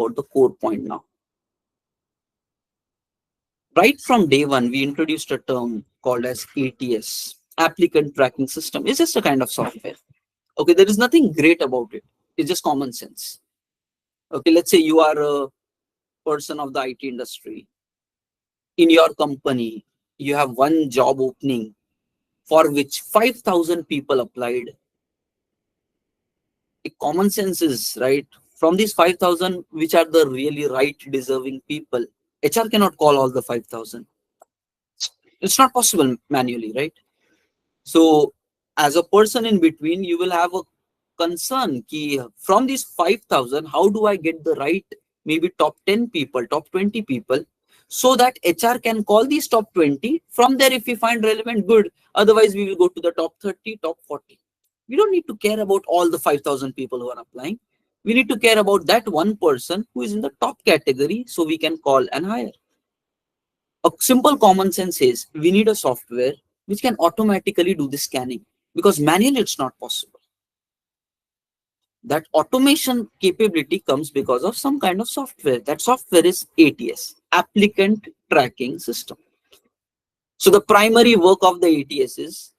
about the core point now. Right from day one, we introduced a term called as ATS, applicant tracking system. It's just a kind of software. Okay, there is nothing great about it. It's just common sense. Okay, let's say you are a person of the IT industry. In your company, you have one job opening for which 5,000 people applied. A common sense is, right, from these 5,000, which are the really right deserving people, HR cannot call all the 5,000. It's not possible manually, right? So as a person in between, you will have a concern ki from these 5,000, how do I get the right, maybe top 10 people, top 20 people, so that HR can call these top 20. From there, if we find relevant, good. Otherwise, we will go to the top 30, top 40. We don't need to care about all the 5,000 people who are applying. We need to care about that one person who is in the top category, so we can call and hire. A simple common sense is we need a software which can automatically do the scanning, because manually it's not possible. That automation capability comes because of some kind of software. That software is ATS, applicant tracking system. So the primary work of the ATS is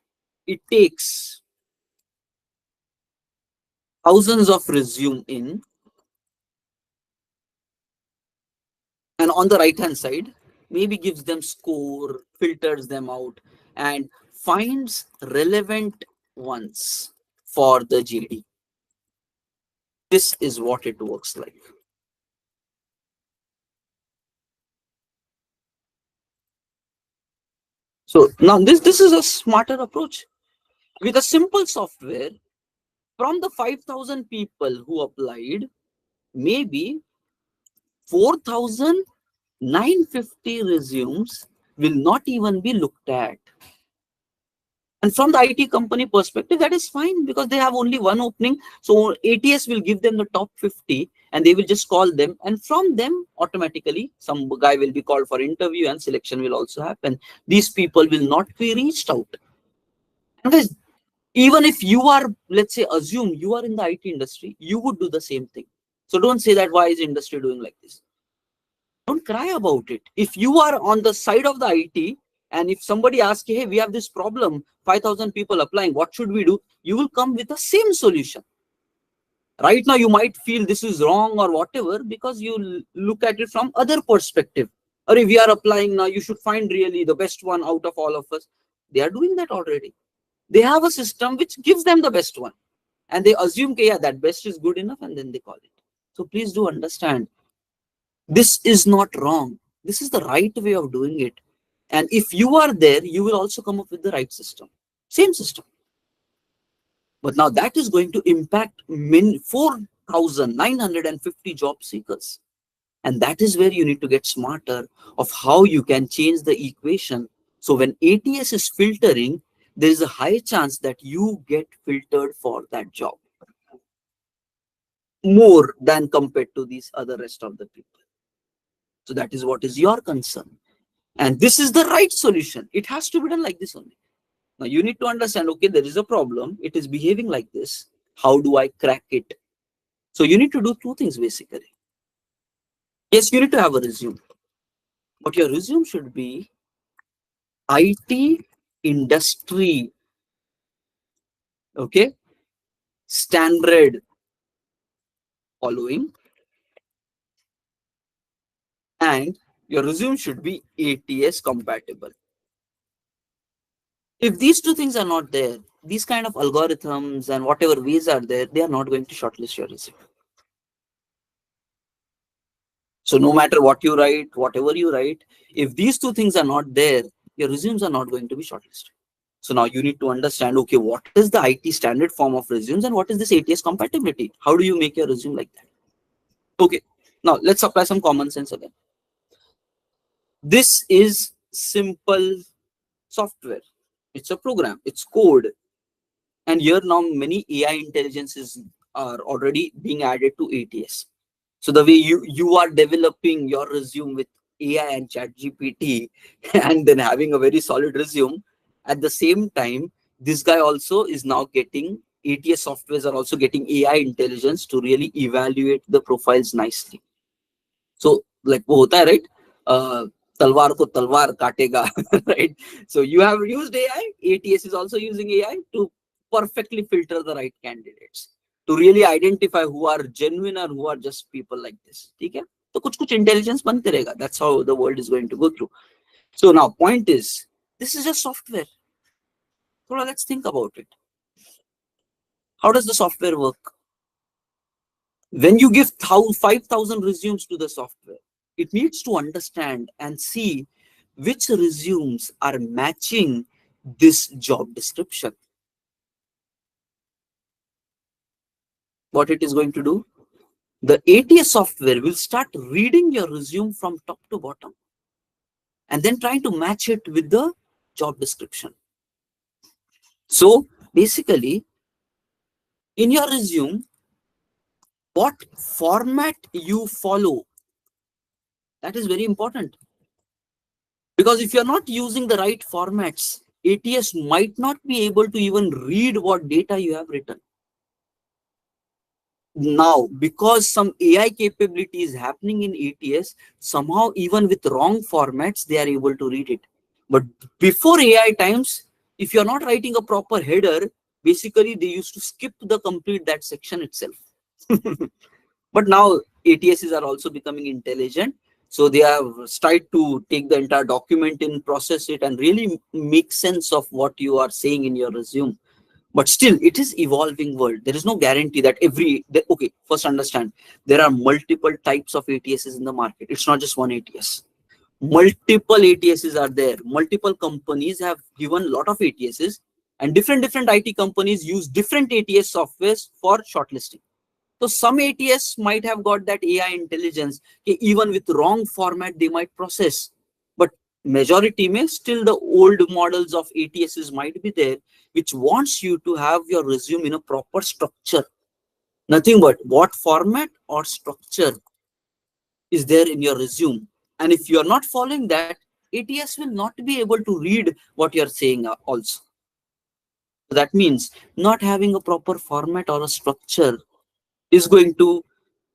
it takes thousands of resume in, and on the right hand side maybe gives them score, filters them out, and finds relevant ones for the JD. This is what it works like. So now this is a smarter approach. With a simple software, from the 5,000 people who applied, maybe 4,950 resumes will not even be looked at. And from the IT company perspective, that is fine, because they have only one opening. So ATS will give them the top 50 and they will just call them. And from them, automatically, some guy will be called for interview and selection will also happen. These people will not be reached out. And guys, even if you are, let's say, assume you are in the IT industry, you would do the same thing. So don't say that, why is industry doing like this? Don't cry about it. If you are on the side of the IT, and if somebody asks, hey, we have this problem, 5,000 people applying, what should we do? You will come with the same solution. Right now, you might feel this is wrong or whatever, because you look at it from other perspective. Or if we are applying now, you should find really the best one out of all of us. They are doing that already. They have a system which gives them the best one. And they assume, yeah, that best is good enough, and then they call it. So please do understand, this is not wrong. This is the right way of doing it. And if you are there, you will also come up with the right system. Same system. But now that is going to impact 4,950 job seekers. And that is where you need to get smarter of how you can change the equation. So when ATS is filtering, there is a high chance that you get filtered for that job more than compared to these other rest of the people. So that is what is your concern. And this is the right solution. It has to be done like this only. Now you need to understand, okay, there is a problem. It is behaving like this. How do I crack it? So you need to do two things basically. Yes, you need to have a resume. But your resume should be IT industry, okay, standard following, and your resume should be ATS compatible. If these two things are not there, these kind of algorithms and whatever ways are there, they are not going to shortlist your resume. So no matter what you write, whatever you write, if these two things are not there, your resumes are not going to be shortlisted. So now you need to understand, okay, what is the IT standard form of resumes and what is this ATS compatibility? How do you make your resume like that? Okay, now let's apply some common sense again. This is simple software. It's a program, it's code. And here now many AI intelligences are already being added to ATS. So the way you are developing your resume with AI and ChatGPT and then having a very solid resume, at the same time, this guy also is now getting, ATS softwares are also getting AI intelligence to really evaluate the profiles nicely. So like वो होता है, right? तलवार को तलवार काटेगा, right? So you have used AI. ATS is also using AI to perfectly filter the right candidates, to really identify who are genuine or who are just people like this. ठीक है? तो कुछ कुछ intelligence बनते रहेगा. That's how the world is going to go through. So now point is, this is just software. So let's think about it. How does the software work? When you give 5,000 resumes to the software, it needs to understand and see which resumes are matching this job description. What it is going to do? The ATS software will start reading your resume from top to bottom and then trying to match it with the job description. So basically, in your resume, what format you follow, that is very important. Because if you're not using the right formats, ATS might not be able to even read what data you have written. Now, because some AI capability is happening in ATS, somehow even with wrong formats, they are able to read it. But before AI times, if you're not writing a proper header, basically they used to skip the complete that section itself. But now ATSs are also becoming intelligent. So they have tried to take the entire document and process it and really make sense of what you are saying in your resume. But still, it is evolving world. There is no guarantee that okay, first understand, there are multiple types of ATSs in the market. It's not just one ATS. Multiple ATSs are there. Multiple companies have given a lot of ATSs, and different IT companies use different ATS softwares for shortlisting. So some ATS might have got that AI intelligence. Even with wrong format, they might process. But majority may still the old models of ATSs might be there, which wants you to have your resume in a proper structure. Nothing but what format or structure is there in your resume. And if you are not following that, ATS will not be able to read what you're saying also. That means not having a proper format or a structure is going to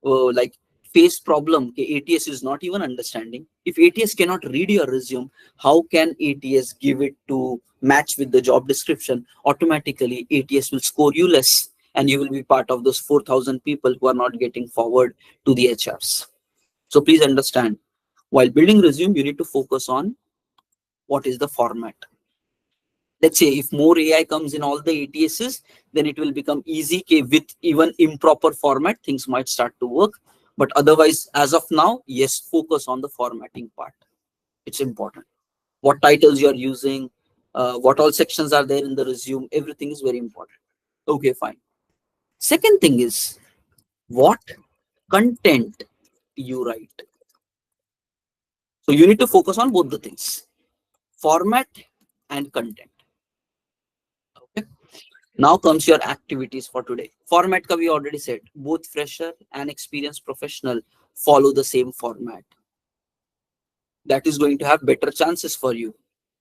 like face problem. ATS is not even understanding. If ATS cannot read your resume, how can ATS give it to match with the job description? Automatically ATS will score you less, and you will be part of those 4,000 people who are not getting forward to the HRs. So please understand, while building resume, you need to focus on what is the format. Let's say if more AI comes in all the ATSs, then it will become easy. With even improper format, things might start to work. But otherwise, as of now, yes, focus on the formatting part. It's important. What titles you're using, what all sections are there in the resume, everything is very important. Okay, fine. Second thing is what content you write. So you need to focus on both the things, format and content. Okay. Now comes your activities for today. Format ka we already said, both fresher and experienced professional follow the same format. That is going to have better chances for you.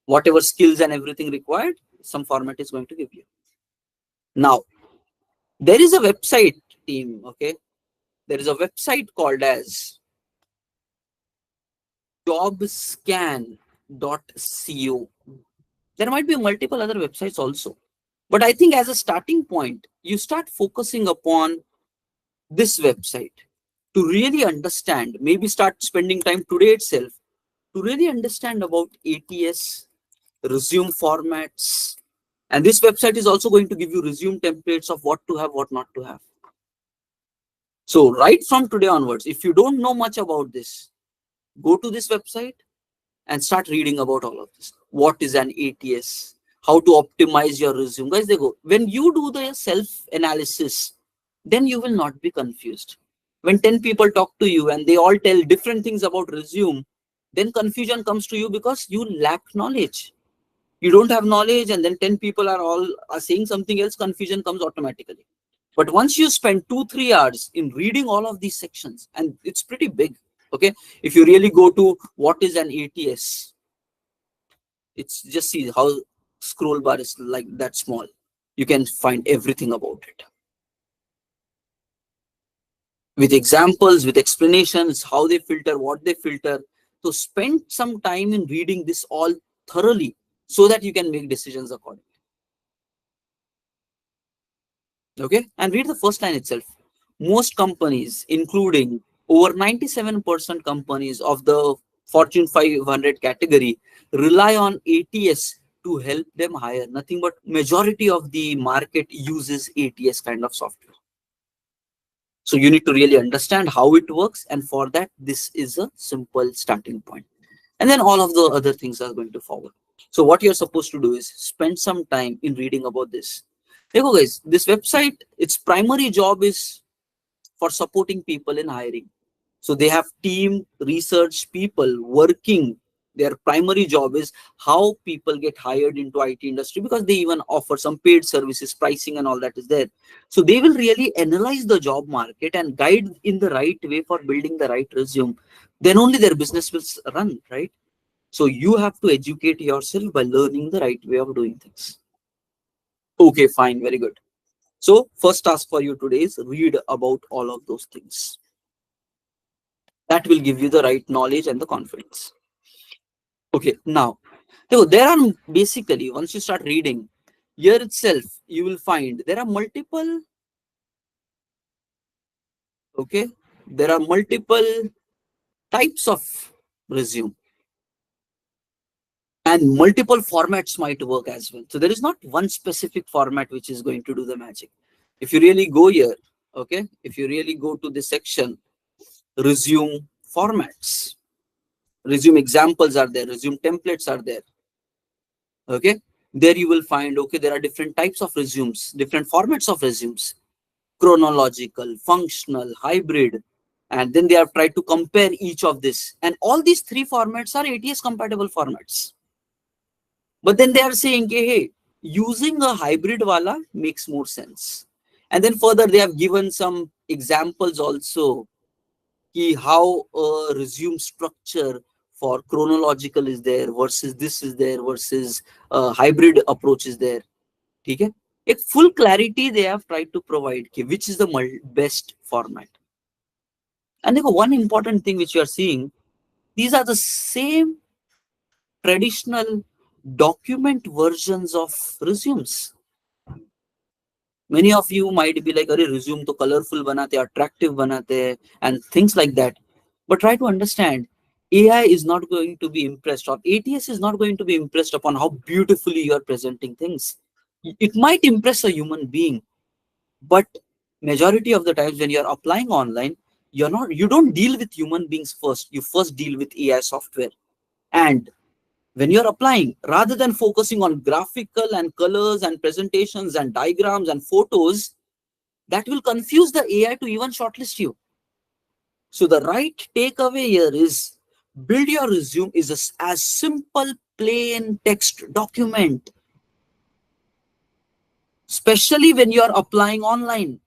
Whatever skills and everything required, some format is going to give you. Now, there is a website team, okay? There is a website called as jobscan.co. There might be multiple other websites also. But I think as a starting point, you start focusing upon this website to really understand, maybe start spending time today itself to really understand about ATS, resume formats. And this website is also going to give you resume templates of what to have, what not to have. So right from today onwards, if you don't know much about this, go to this website and start reading about all of this. What is an ATS? How to optimize your resume? Guys, they go. When you do the self-analysis, then you will not be confused. When 10 people talk to you and they all tell different things about resume, then confusion comes to you because you lack knowledge. You don't have knowledge, and then 10 people are saying something else, confusion comes automatically. But once you spend 2-3 hours in reading all of these sections, and it's pretty big, okay? If you really go to what is an ATS, it's just see how scroll bar is like that small. You can find everything about it. with examples, with explanations, how they filter, what they filter. So spend some time in reading this all thoroughly so that you can make decisions accordingly. Okay, and read the first line itself. Most companies, including over 97% companies of the Fortune 500 category, rely on ATS to help them hire. Nothing but majority of the market uses ATS kind of software. So you need to really understand how it works, and for that, this is a simple starting point. And then all of the other things are going to follow. So what you're supposed to do is spend some time in reading about this. Hey guys, this website, its primary job is for supporting people in hiring. So they have team research people working. Their primary job is how people get hired into IT industry, because they even offer some paid services, pricing and all that is there. So they will really analyze the job market and guide in the right way for building the right resume. Then only their business will run, right? So you have to educate yourself by learning the right way of doing things. Okay, fine, very good. So first task for you today is read about all of those things. That will give you the right knowledge and the confidence. Okay, now, so there are basically, once you start reading, here itself, you will find there are multiple, okay, there are multiple types of resume, and multiple formats might work as well. So there is not one specific format which is going to do the magic. If you really go here, okay, if you really go to this section, resume formats, resume examples are there, resume templates are there. Okay, there you will find, okay, there are different types of resumes, different formats of resumes, chronological, functional, hybrid, and then they have tried to compare each of this, and all these three formats are ATS compatible formats. But then they are saying, hey, using a hybrid wala makes more sense. And then further they have given some examples also, how a resume structure for chronological is there versus this is there versus hybrid approach is there. Okay? A full clarity they have tried to provide, which is the best format. And one important thing which you are seeing, these are the same traditional document versions of resumes. Many of you might be like, "Arey, resume to colorful banate, attractive banate," and things like that. But try to understand, AI is not going to be impressed, or ATS is not going to be impressed upon how beautifully you are presenting things. It might impress a human being, but majority of the times when you're applying online, you don't deal with human beings first. You first deal with AI software. And when you're applying, rather than focusing on graphical and colors and presentations and diagrams and photos, that will confuse the AI to even shortlist you. So the right takeaway here is, build your resume is as simple plain text document, especially when you're applying online.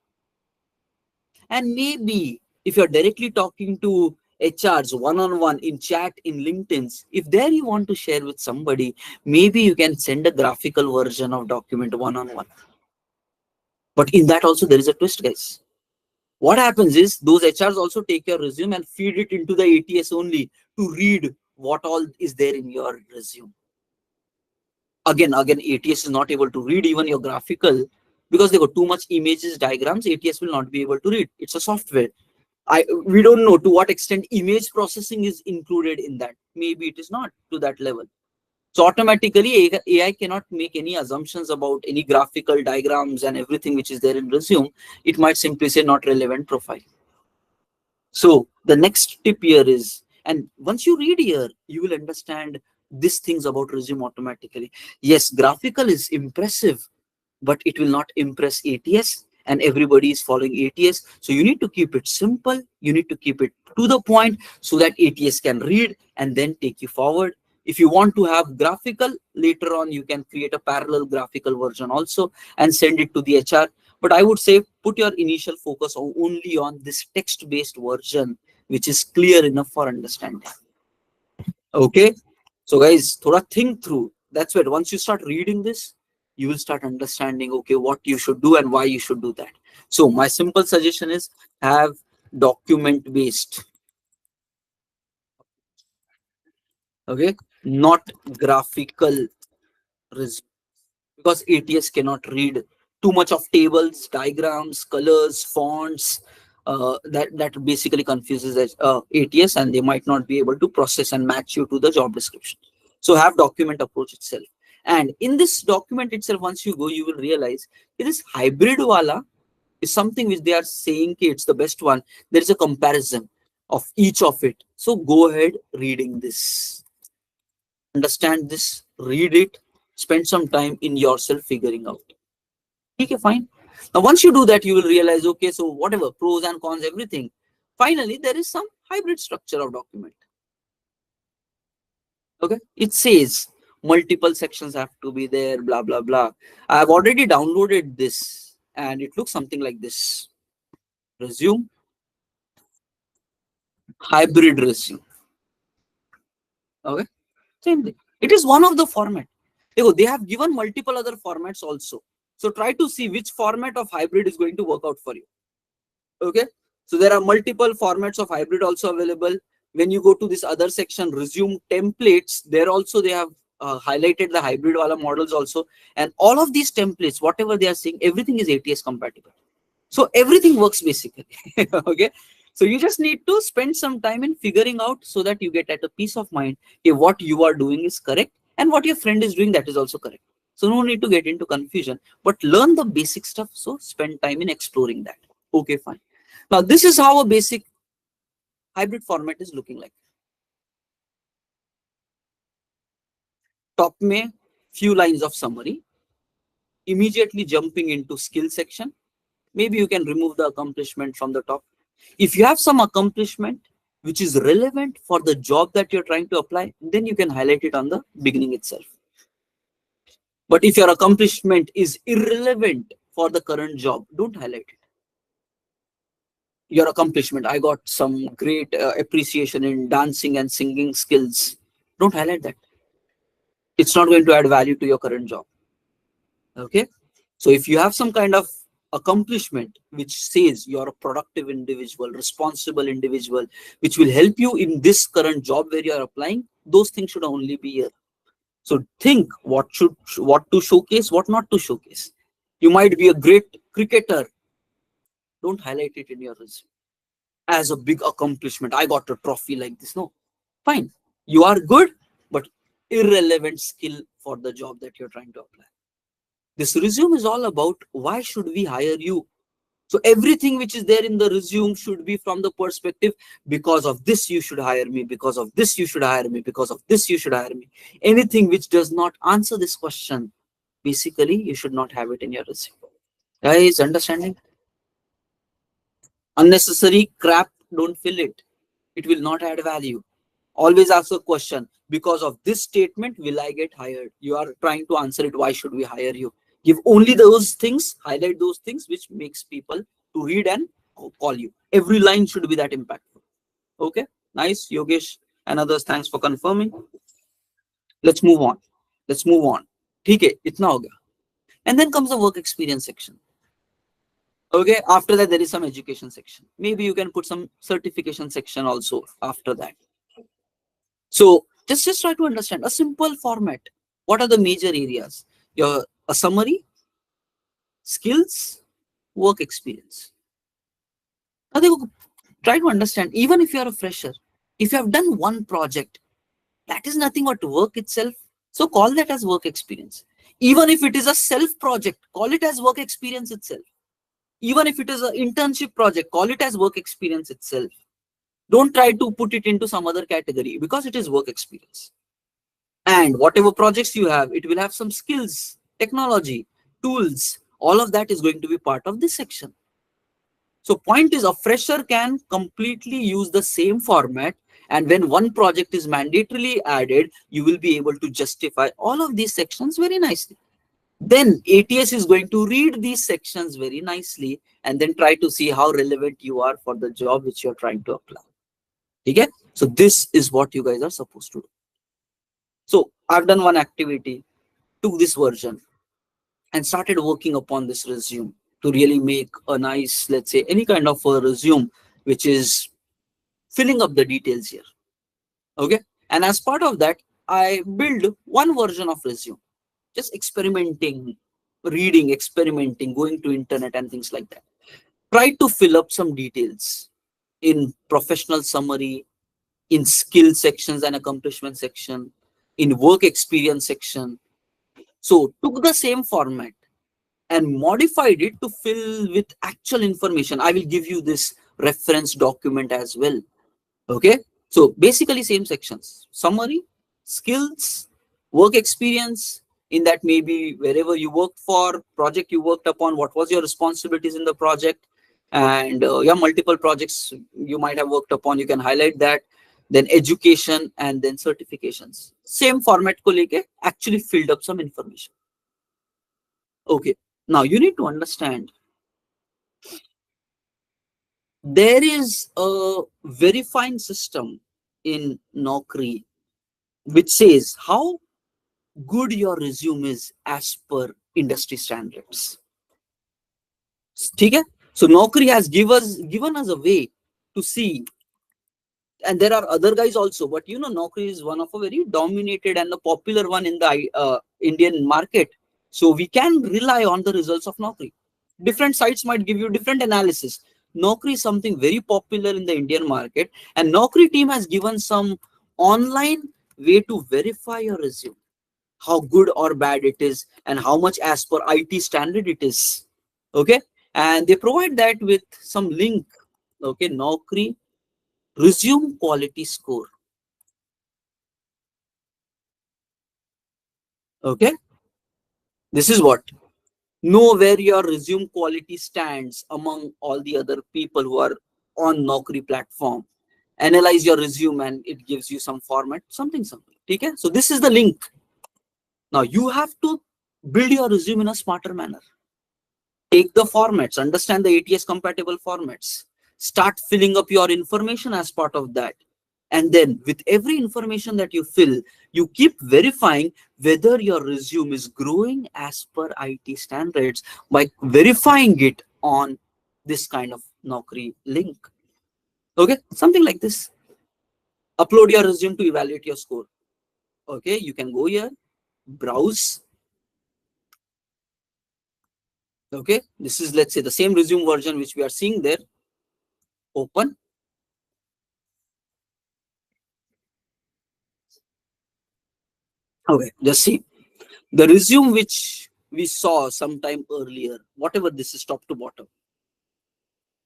And maybe if you're directly talking to HRs one-on-one in chat in LinkedIn's, if there you want to share with somebody, maybe you can send a graphical version of document one-on-one. But in that also there is a twist, guys. What happens is those HRs also take your resume and feed it into the ATS only to read what all is there in your resume. Again, ATS is not able to read even your graphical, because they got too much images, diagrams. ATS will not be able to read. It's a software. We don't know to what extent image processing is included in that. Maybe it is not to that level. So automatically AI cannot make any assumptions about any graphical diagrams and everything which is there in resume. It might simply say not relevant profile. So the next tip here is, and once you read here, you will understand these things about resume automatically. Yes, graphical is impressive, but it will not impress ATS, and everybody is following ATS. So you need to keep it simple. You need to keep it to the point so that ATS can read and then take you forward. If you want to have graphical, later on, you can create a parallel graphical version also and send it to the HR. But I would say put your initial focus only on this text-based version, which is clear enough for understanding. Okay. So guys, thoda think through. That's where once you start reading this, you will start understanding, okay, what you should do and why you should do that. So my simple suggestion is, have document based. Okay, not graphical resume, because ATS cannot read too much of tables, diagrams, colors, fonts. That basically confuses ATS, and they might not be able to process and match you to the job description. So have document approach itself. And in this document itself, once you go, you will realize it is hybrid wala is something which they are saying it's the best one. There is a comparison of each of it. So go ahead reading this. Understand this, read it, spend some time in yourself figuring out. Okay, fine. Now, once you do that, you will realize, okay, so whatever, pros and cons, everything. Finally, there is some hybrid structure of document. Okay, it says multiple sections have to be there, blah, blah, blah. I have already downloaded this and it looks something like this. Resume, hybrid resume. Okay, same thing. It is one of the format. They have given multiple other formats also. So try to see which format of hybrid is going to work out for you. Okay, so there are multiple formats of hybrid also available. When you go to this other section, resume templates, there also they have highlighted the hybrid wala models also. And all of these templates, whatever they are saying, everything is ATS compatible. So everything works basically. Okay, so you just need to spend some time in figuring out, so that you get at a peace of mind if what you are doing is correct and what your friend is doing, that is also correct. So no need to get into confusion, but learn the basic stuff. So spend time in exploring that. Okay, fine. Now this is how a basic hybrid format is looking like. Top mein few lines of summary, immediately jumping into skill section. Maybe you can remove the accomplishment from the top. If you have some accomplishment which is relevant for the job that you're trying to apply, then you can highlight it on the beginning itself. But if your accomplishment is irrelevant for the current job, don't highlight it. Your accomplishment, I got some great appreciation in dancing and singing skills, don't highlight that. It's not going to add value to your current job. Okay, so if you have some kind of accomplishment which says you're a productive individual, responsible individual, which will help you in this current job where you're applying, those things should only be here. So think what to showcase, what not to showcase. You might be a great cricketer, don't highlight it in your resume as a big accomplishment. I got a trophy like this. No, fine, you are good, but irrelevant skill for the job that you're trying to apply. This resume is all about why should we hire you. So everything which is there in the resume should be from the perspective, because of this you should hire me, because of this you should hire me, because of this you should hire me. Anything which does not answer this question, basically you should not have it in your resume. Guys, understanding? Unnecessary crap, don't fill it. It will not add value. Always ask a question, because of this statement will I get hired? You are trying to answer it, why should we hire you? Give only those things, highlight those things which makes people to read and call you. Every line should be that impactful. Okay, nice. Yogesh and others, thanks for confirming. Let's move on. Okay, itna ho gaya. And then comes the work experience section. Okay, after that there is some education section. Maybe you can put some certification section also after that. So just try to understand a simple format. What are the major areas? A summary, skills, work experience. Now try to understand, even if you are a fresher, if you have done one project, that is nothing but work itself. So call that as work experience. Even if it is a self project, call it as work experience itself. Even if it is an internship project, call it as work experience itself. Don't try to put it into some other category, because it is work experience. And whatever projects you have, it will have some skills, technology, tools. All of that is going to be part of this section. So point is, a fresher can completely use the same format. And when one project is mandatorily added, you will be able to justify all of these sections very nicely. Then ATS is going to read these sections very nicely and then try to see how relevant you are for the job which you're trying to apply. Okay? So this is what you guys are supposed to do. So I've done one activity, took this version and started working upon this resume to really make a nice, let's say, any kind of a resume which is filling up the details here. Okay. And as part of that, I build one version of resume, just experimenting, reading, experimenting, going to internet and things like that. Try to fill up some details in professional summary, in skill sections and accomplishment section, in work experience section. So took the same format and modified it to fill with actual information. I will give you this reference document as well. Okay. So basically same sections, summary, skills, work experience, in that maybe wherever you worked for, project you worked upon, what was your responsibilities in the project, and yeah, multiple projects you might have worked upon, you can highlight that. Then education and then certifications. Same format ko leke actually filled up some information. Okay. Now you need to understand there is a verifying system in Naukri which says how good your resume is as per industry standards. Okay? So Naukri has given us a way to see, and there are other guys also, but you know, Naukri is one of a very dominated and the popular one in the Indian market. So we can rely on the results of Naukri. Different sites might give you different analysis. Naukri is something very popular in the Indian market, and Naukri team has given some online way to verify your resume, how good or bad it is, and how much as per IT standard it is. Okay, and they provide that with some link. Okay, Naukri resume quality score. Okay, this is what, know where your resume quality stands among all the other people who are on Naukri platform. Analyze your resume and it gives you some format, something. Okay, so this is the link. Now you have to build your resume in a smarter manner. Take the formats, understand the ATS compatible formats, start filling up your information as part of that. And then with every information that you fill, you keep verifying whether your resume is growing as per IT standards by verifying it on this kind of Naukri link. Okay, something like this. Upload your resume to evaluate your score. Okay, you can go here, browse. Okay, this is, let's say, the same resume version which we are seeing there. Open. Okay, just see the resume which we saw sometime earlier, whatever this is, top to bottom.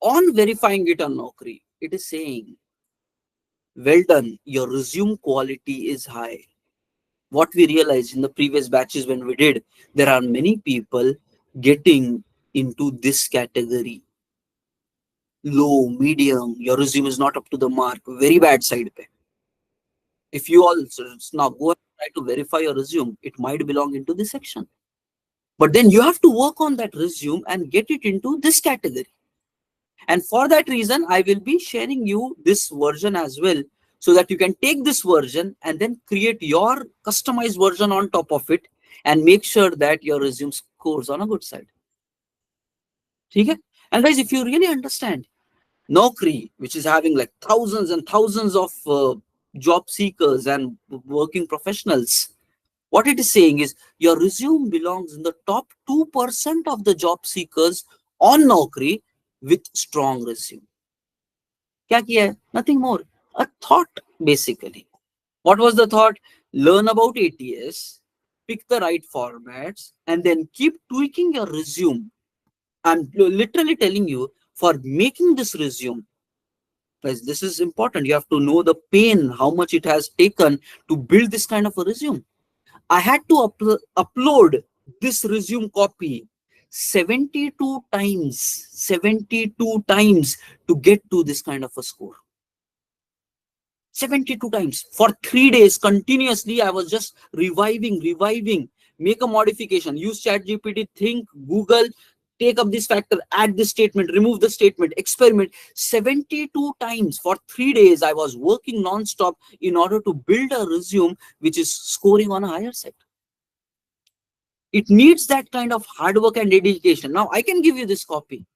On verifying it on Naukri, it is saying, well done, your resume quality is high. What we realized in the previous batches when we did, there are many people getting into this category. Low, medium, your resume is not up to the mark, very bad side pay. If you also now go and try to verify your resume, it might belong into this section. But then you have to work on that resume and get it into this category. And for that reason, I will be sharing you this version as well, so that you can take this version and then create your customized version on top of it and make sure that your resume scores on a good side. Okay? And guys, if you really understand Naukri, which is having like thousands and thousands of job seekers and working professionals, what it is saying is your resume belongs in the top 2% of the job seekers on Naukri with strong resume. Kya kiya hai? Nothing more. A thought, basically. What was the thought? Learn about ATS, pick the right formats, and then keep tweaking your resume. I'm literally telling you, for making this resume, guys, this is important. You have to know the pain, how much it has taken to build this kind of a resume. I had to upload this resume copy 72 times, 72 times to get to this kind of a score. 72 times for 3 days continuously. I was just reviving, make a modification, use ChatGPT, think, Google, take up this factor, add this statement, remove the statement, experiment. 72 times for 3 days I was working non-stop in order to build a resume which is scoring on a higher side. It needs that kind of hard work and dedication. Now I can give you this copy.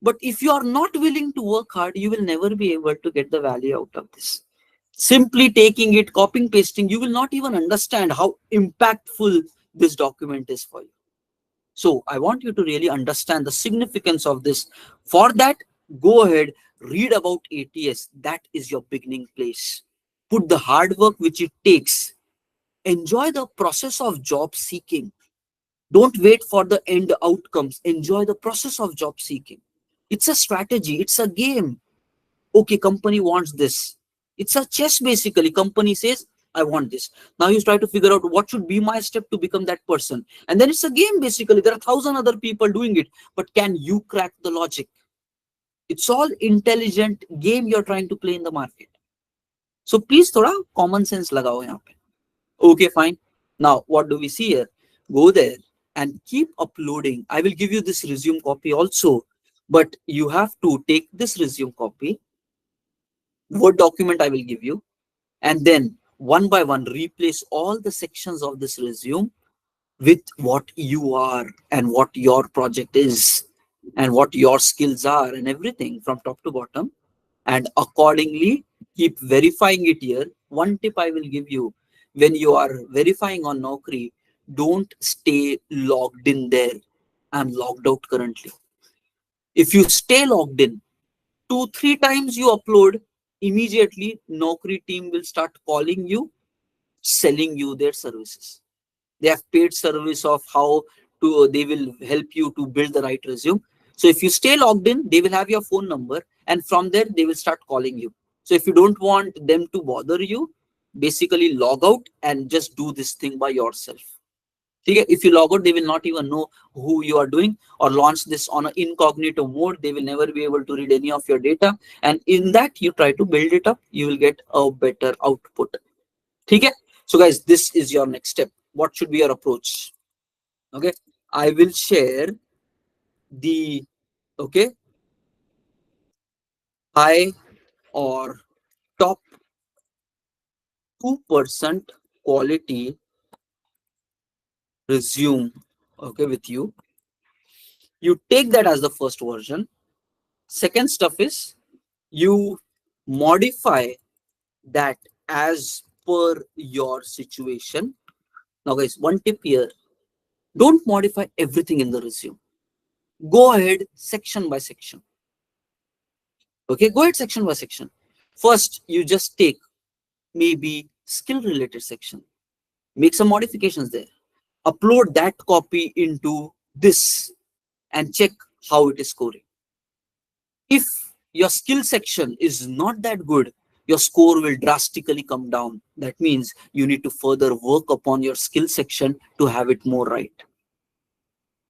But if you are not willing to work hard, you will never be able to get the value out of this. Simply taking it, copying, pasting, you will not even understand how impactful this document is for you. So I want you to really understand the significance of this. For that, go ahead, read about ATS. That is your beginning place. Put the hard work which it takes. Enjoy the process of job seeking. Don't wait for the end outcomes. Enjoy the process of job seeking. It's a strategy. It's a game. Okay, company wants this. It's a chess basically. Company says, I want this. Now you try to figure out what should be my step to become that person. And then it's a game basically. There are 1,000 other people doing it. But can you crack the logic? It's all intelligent game you're trying to play in the market. So please thoda common sense lagao yahan pe. Okay, fine. Now, what do we see here? Go there and keep uploading. I will give you this resume copy also, but you have to take this resume copy, Word document I will give you, and then one by one replace all the sections of this resume with what you are and what your project is and what your skills are and everything from top to bottom. And accordingly, keep verifying it here. One tip I will give you: when you are verifying on Naukri, don't stay logged in there. I'm logged out currently. If you stay logged in, 2-3 times you upload, immediately Naukri team will start calling you, selling you their services. They have paid service of how to, they will help you to build the right resume. So if you stay logged in, they will have your phone number, and from there they will start calling you. So if you don't want them to bother you, basically log out and just do this thing by yourself. Okay? If you log out, they will not even know who you are doing, or launch this on an incognito mode. They will never be able to read any of your data. And in that, you try to build it up, you will get a better output. Okay? So guys, this is your next step. What should be your approach? Okay, I will share the high or top 2% quality resume with you. You take that as the first version. Second stuff is you modify that as per your situation. Now guys, one tip here: don't modify everything in the resume. Go ahead section by section. Okay, go ahead section by section. First, you just take maybe skill related section, make some modifications there, upload that copy into this, and check how it is scoring. If your skill section is not that good, your score will drastically come down. That means you need to further work upon your skill section to have it more right.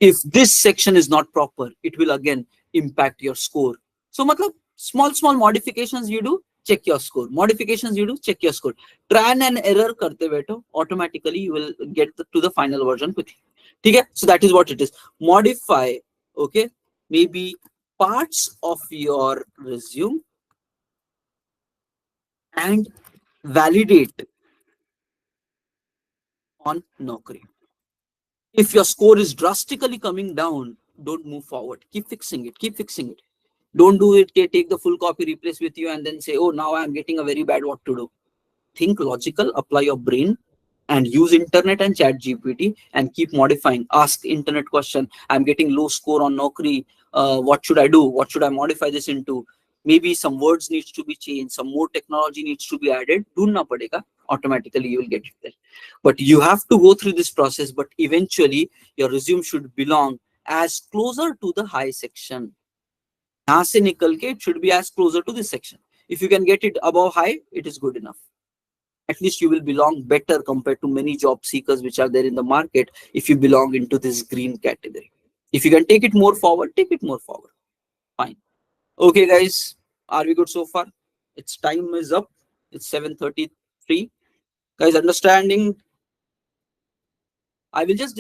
If this section is not proper, it will again impact your score. So matlab, small modifications you do, check your score. Modifications you do, check your score. Try and error karte beto, automatically you will get to the final version quickly. Okay? So that is what it is. Modify, okay, maybe parts of your resume and validate on Naukri. If your score is drastically coming down, don't move forward. Keep fixing it. Keep fixing it. Don't do it. Take the full copy, replace with you, and then say, oh, now I'm getting a very bad what to do. Think logical, apply your brain, and use internet and chat GPT and keep modifying. Ask internet question. I'm getting low score on Naukri. What should I do? What should I modify this into? Maybe some words needs to be changed. Some more technology needs to be added. Dhunna padega. Automatically you will get it there. But you have to go through this process. But eventually your resume should belong as closer to the high section. यहाँ से निकल के it should be as closer to this section. If you can get it above high, it is good enough. At least you will belong better compared to many job seekers which are there in the market if you belong into this green category. If you can take it more forward, take it more forward. Fine. Okay, guys, are we good so far? Its time is up. It's 7:33. Guys, understanding? I will just